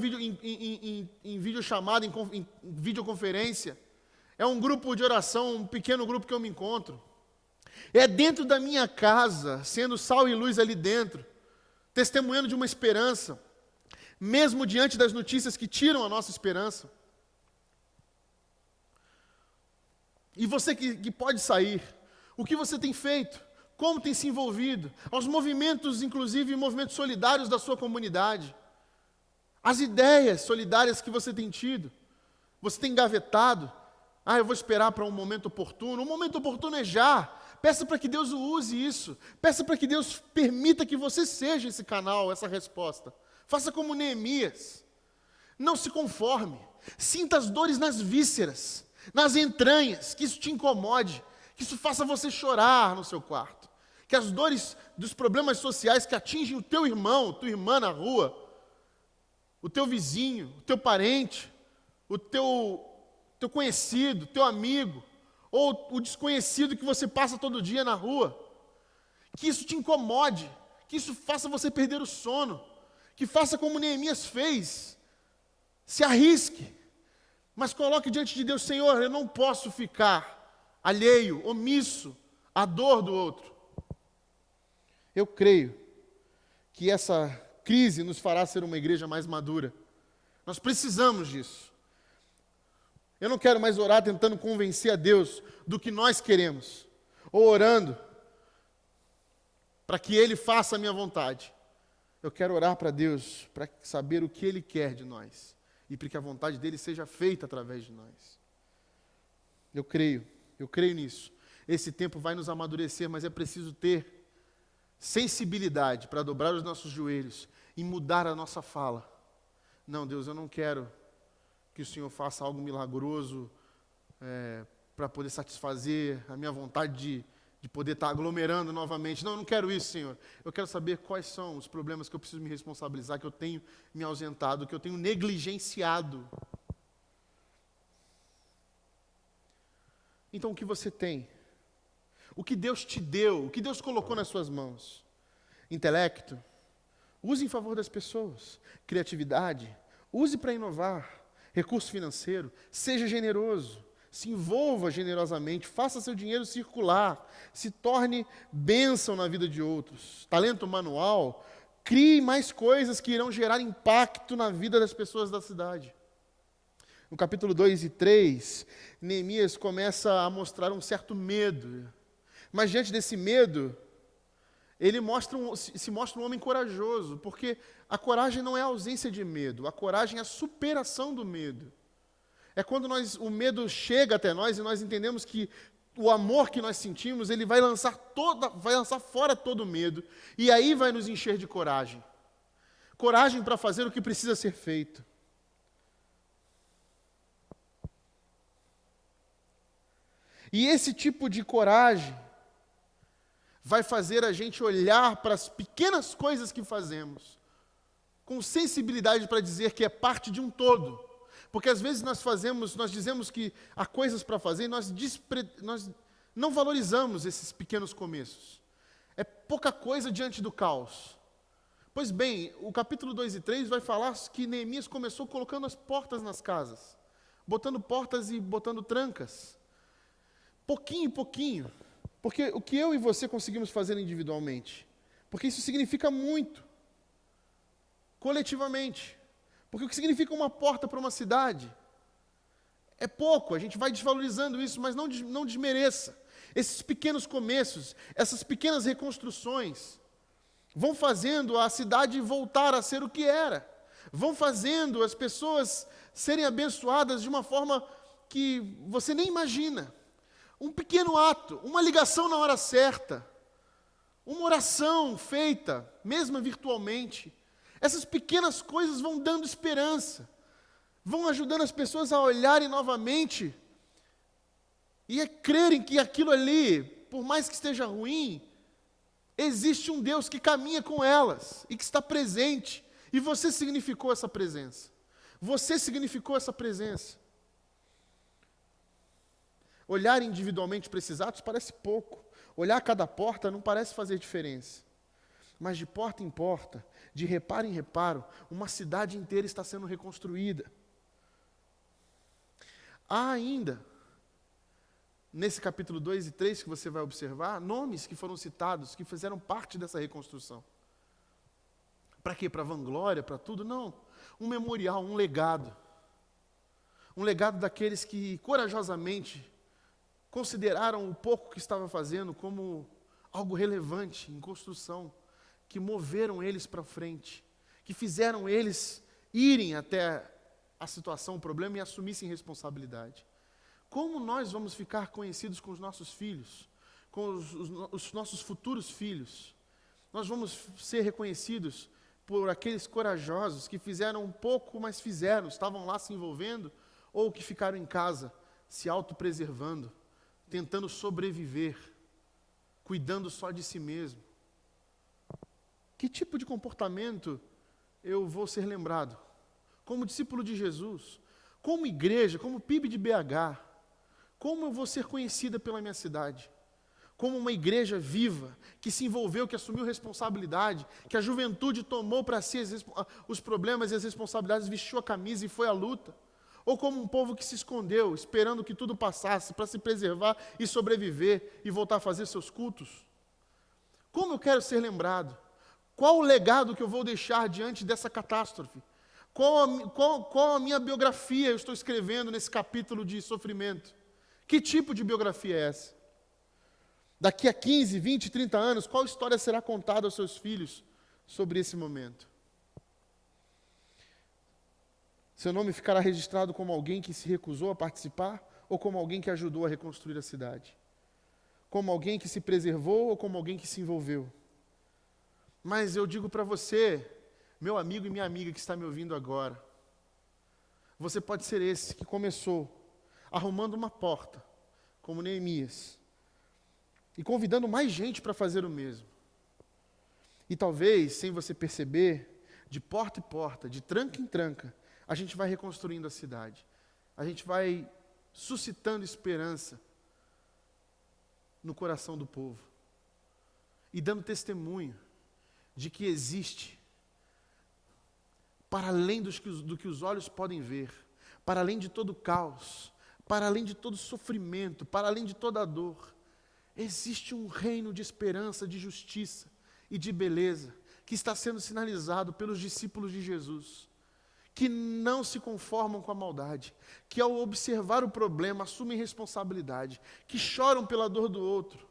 [SPEAKER 3] videochamada, em videoconferência, é um grupo de oração, um pequeno grupo que eu me encontro. É dentro da minha casa, sendo sal e luz ali dentro, testemunhando de uma esperança, mesmo diante das notícias que tiram a nossa esperança. E você que pode sair, o que você tem feito? Como tem se envolvido? Aos movimentos, inclusive movimentos solidários da sua comunidade. As ideias solidárias que você tem tido. Você tem engavetado. Eu vou esperar para um momento oportuno. O momento oportuno é já. Peça para que Deus use isso. Peça para que Deus permita que você seja esse canal, essa resposta. Faça como Neemias. Não se conforme. Sinta as dores nas vísceras, nas entranhas, que isso te incomode, que isso faça você chorar no seu quarto, que as dores dos problemas sociais que atingem o teu irmão, tua irmã na rua, o teu vizinho, o teu parente, o teu conhecido, teu amigo, ou o desconhecido que você passa todo dia na rua, que isso te incomode, que isso faça você perder o sono, que faça como Neemias fez, se arrisque, mas coloque diante de Deus: Senhor, eu não posso ficar alheio, omisso à dor do outro. Eu creio que essa crise nos fará ser uma igreja mais madura. Nós precisamos disso. Eu não quero mais orar tentando convencer a Deus do que nós queremos, ou orando para que Ele faça a minha vontade. Eu quero orar para Deus, para saber o que Ele quer de nós, e para que a vontade dEle seja feita através de nós. Eu creio nisso. Esse tempo vai nos amadurecer, mas é preciso ter sensibilidade para dobrar os nossos joelhos e mudar a nossa fala. Não, Deus, eu não quero que o Senhor faça algo milagroso para poder satisfazer a minha vontade de poder estar aglomerando novamente. Não, eu não quero isso, Senhor. Eu quero saber quais são os problemas que eu preciso me responsabilizar, que eu tenho me ausentado, que eu tenho negligenciado. Então, o que você tem? O que Deus te deu? O que Deus colocou nas suas mãos? Intelecto? Use em favor das pessoas. Criatividade? Use para inovar. Recurso financeiro? Seja generoso. Se envolva generosamente, faça seu dinheiro circular, se torne bênção na vida de outros. Talento manual, crie mais coisas que irão gerar impacto na vida das pessoas da cidade. No capítulo 2 e 3, Neemias começa a mostrar um certo medo. Mas diante desse medo, ele se mostra um homem corajoso, porque a coragem não é a ausência de medo, a coragem é a superação do medo. É quando o medo chega até nós e nós entendemos que o amor que nós sentimos, ele vai lançar fora todo o medo, e aí vai nos encher de coragem. Coragem para fazer o que precisa ser feito. E esse tipo de coragem vai fazer a gente olhar para as pequenas coisas que fazemos, com sensibilidade para dizer que é parte de um todo. Porque às vezes nós dizemos que há coisas para fazer e nós não valorizamos esses pequenos começos. É pouca coisa diante do caos. Pois bem, o capítulo 2 e 3 vai falar que Neemias começou colocando as portas nas casas, botando portas e botando trancas. Pouquinho em pouquinho. Porque o que eu e você conseguimos fazer individualmente? Porque isso significa muito. Coletivamente. Porque o que significa uma porta para uma cidade? É pouco, a gente vai desvalorizando isso, mas não desmereça. Esses pequenos começos, essas pequenas reconstruções, vão fazendo a cidade voltar a ser o que era. vão fazendo as pessoas serem abençoadas de uma forma que você nem imagina. Um pequeno ato, uma ligação na hora certa, uma oração feita, mesmo virtualmente. Essas pequenas coisas vão dando esperança, vão ajudando as pessoas a olharem novamente e a crerem que aquilo ali, por mais que esteja ruim, existe um Deus que caminha com elas e que está presente. E você significou essa presença. Você significou essa presença. Olhar individualmente para esses atos parece pouco. Olhar a cada porta não parece fazer diferença. Mas de porta em porta, de reparo em reparo, uma cidade inteira está sendo reconstruída. Há ainda, nesse capítulo 2 e 3 que você vai observar, nomes que foram citados, que fizeram parte dessa reconstrução. Para quê? Para vanglória, para tudo? Não. Um memorial, um legado. Um legado daqueles que corajosamente consideraram o pouco que estava fazendo como algo relevante em construção, que moveram eles para frente, que fizeram eles irem até a situação, o problema e assumissem responsabilidade. Como nós vamos ficar conhecidos com os nossos filhos, com os nossos futuros filhos? Nós vamos ser reconhecidos por aqueles corajosos que fizeram um pouco, mas fizeram, estavam lá se envolvendo, ou que ficaram em casa, se autopreservando, tentando sobreviver, cuidando só de si mesmo. Que tipo de comportamento eu vou ser lembrado? Como discípulo de Jesus, como igreja, como PIB de BH, como eu vou ser conhecida pela minha cidade? Como uma igreja viva, que se envolveu, que assumiu responsabilidade, que a juventude tomou para si os problemas e as responsabilidades, vestiu a camisa e foi à luta? Ou como um povo que se escondeu, esperando que tudo passasse para se preservar e sobreviver e voltar a fazer seus cultos? Como eu quero ser lembrado? Qual o legado que eu vou deixar diante dessa catástrofe? Qual a minha biografia eu estou escrevendo nesse capítulo de sofrimento? Que tipo de biografia é essa? Daqui a 15, 20, 30 anos, qual história será contada aos seus filhos sobre esse momento? Seu nome ficará registrado como alguém que se recusou a participar ou como alguém que ajudou a reconstruir a cidade? Como alguém que se preservou ou como alguém que se envolveu? Mas eu digo para você, meu amigo e minha amiga que está me ouvindo agora, você pode ser esse que começou arrumando uma porta, como Neemias, e convidando mais gente para fazer o mesmo. E talvez, sem você perceber, de porta em porta, de tranca em tranca, a gente vai reconstruindo a cidade. A gente vai suscitando esperança no coração do povo. E dando testemunho de que existe, para além do que os olhos podem ver, para além de todo o caos, para além de todo o sofrimento, para além de toda a dor, existe um reino de esperança, de justiça e de beleza, que está sendo sinalizado pelos discípulos de Jesus, que não se conformam com a maldade, que ao observar o problema assumem responsabilidade, que choram pela dor do outro,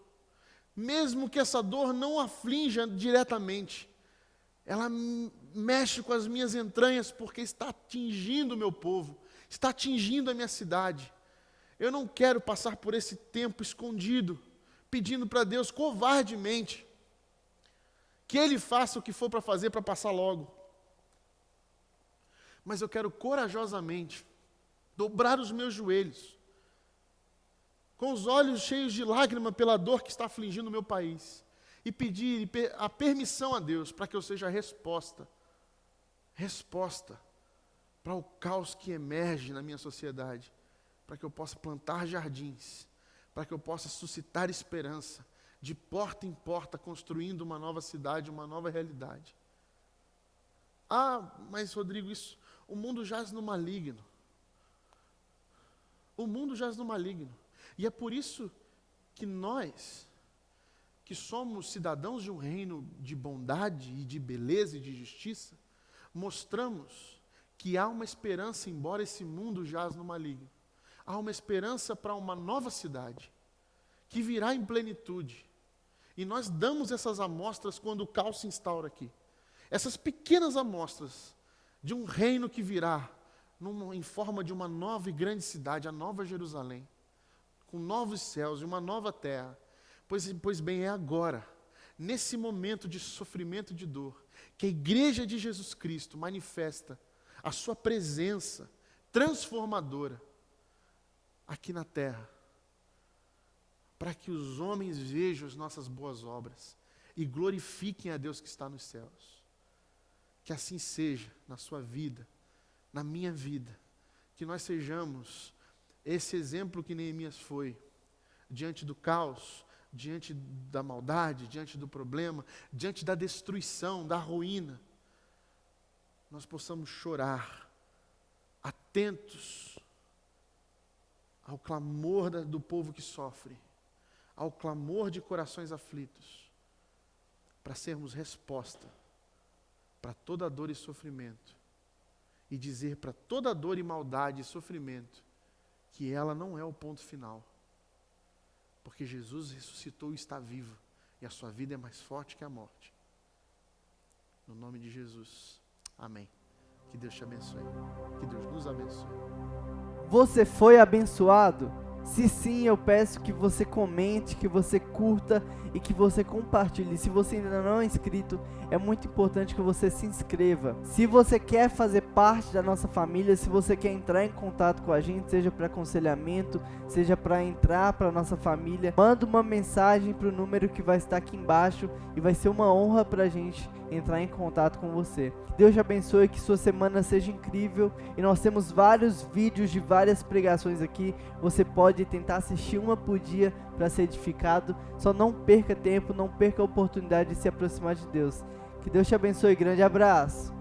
[SPEAKER 3] mesmo que essa dor não aflinja diretamente, ela mexe com as minhas entranhas porque está atingindo o meu povo, está atingindo a minha cidade. Eu não quero passar por esse tempo escondido, pedindo para Deus covardemente que Ele faça o que for para fazer para passar logo. Mas eu quero corajosamente dobrar os meus joelhos, com os olhos cheios de lágrima pela dor que está afligindo o meu país, e pedir a permissão a Deus para que eu seja a resposta para o caos que emerge na minha sociedade, para que eu possa plantar jardins, para que eu possa suscitar esperança, de porta em porta, construindo uma nova cidade, uma nova realidade. Ah, mas Rodrigo, o mundo jaz no maligno. O mundo jaz no maligno. E é por isso que nós, que somos cidadãos de um reino de bondade e de beleza e de justiça, mostramos que há uma esperança, embora esse mundo jaz no maligno. Há uma esperança para uma nova cidade, que virá em plenitude. E nós damos essas amostras quando o caos se instaura aqui. Essas pequenas amostras de um reino que virá em forma de uma nova e grande cidade, a Nova Jerusalém, com novos céus e uma nova terra. Pois bem, é agora, nesse momento de sofrimento e de dor, que a igreja de Jesus Cristo manifesta a sua presença transformadora aqui na terra, para que os homens vejam as nossas boas obras e glorifiquem a Deus que está nos céus. Que assim seja na sua vida, na minha vida, que nós sejamos esse exemplo que Neemias foi, diante do caos, diante da maldade, diante do problema, diante da destruição, da ruína, nós possamos chorar, atentos ao clamor do povo que sofre, ao clamor de corações aflitos, para sermos resposta para toda dor e sofrimento, e dizer para toda dor e maldade e sofrimento que ela não é o ponto final, porque Jesus ressuscitou e está vivo, e a sua vida é mais forte que a morte. No nome de Jesus, amém. Que Deus te abençoe, que Deus nos abençoe.
[SPEAKER 1] Você foi abençoado? Se sim, eu peço que você comente, que você curta e que você compartilhe. Se você ainda não é inscrito, é muito importante que você se inscreva. Se você quer fazer parte da nossa família, se você quer entrar em contato com a gente, seja para aconselhamento, seja para entrar para a nossa família, manda uma mensagem para o número que vai estar aqui embaixo e vai ser uma honra para a gente entrar em contato com você. Deus te abençoe, que sua semana seja incrível, e nós temos vários vídeos de várias pregações aqui. Você pode tentar assistir uma por dia para ser edificado. Só não perca tempo, não perca a oportunidade de se aproximar de Deus. Que Deus te abençoe, grande abraço.